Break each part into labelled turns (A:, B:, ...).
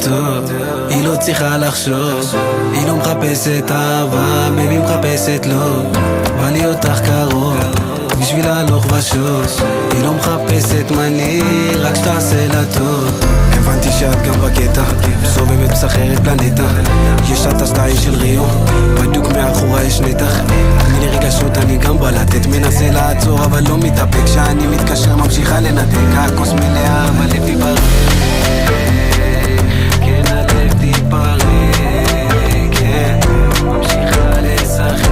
A: טוב, היא לא צריכה לחשוב, היא לא מחפשת אהבה, בייבי מחפשת לא. בא לי אותך קרוב, בשביל הלוך ושוש, היא לא מחפשת מני, רק שתעשה לה טוב. הבנתי שאת גם בקטע, סובבת מסחרת פלנטה, יש את הסטייל של ריו, בדיוק מאחורה יש נתח. תני לי רגשות, אני גם בלטת, מנסה לעצור אבל לא מתאפק, כשאני מתקשר ממשיכה לנתק, הכוס מלאה אבל לב טיפה ריק, כן הלב טיפה ריק, כן, ממשיכה לשחק.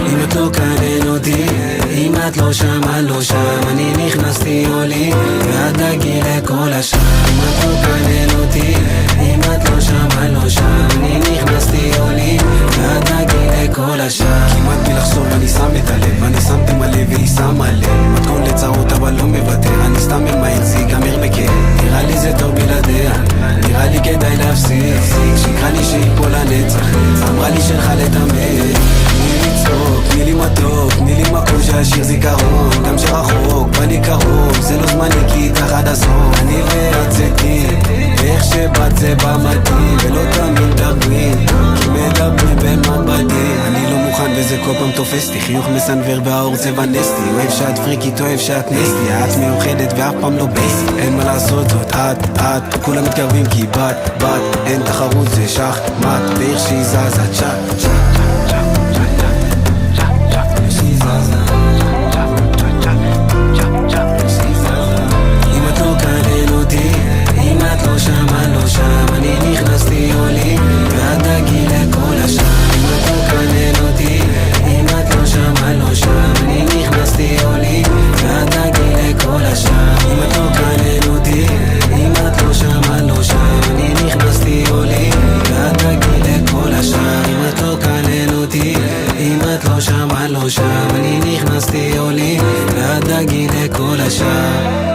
A: אם את לא כאן אותי, אם את לא שם, אני לא שם, אני נכנסתי עולי ואת דגי לכל השם. אם את לא כאן אותי, אם את לא שם, אני לא שם, אני נכנסתי עולי ואת דגי לכל השם. כמעט בלי לחשוב אני שם את הלב, אני שמתי מלא והיא שמה לב, מתכון לצרות אבל לא מוותר, אני סתם ממהר, זה ייגמר בכאב, נראה לי זה טוב בלעדיה, נראה לי כדאי להפסיק, שיקרה לי שיפול לנצח, אמרה לי שלך לתאמץ. תני לי מתוק, תני לי מקום שהשיר זיכרון, גם שרחוק, בא לי קרוב, זה לא זמני כי איתך עד הסוף. אני ואת זה טיל, ואיך שבאת זה במתאים, ולא תמיד מדברים, כי מדברים במבטים. אני לא מוכן וזה כל פעם תופס לי, חיוך מסנבר והאור צבע נסטי, אוהב שאת פריקית, אוהב שאת נסטי, את מיוחדת ואף פעם לא בייסי, אין מה לעשות זאת, את, כולם מתקרבים כי בת, אין תחרות זה שחמט, ואיך שהיא זזה צ'ק שם, אני נכנסתי עולי, ואת דגי לכל השאר.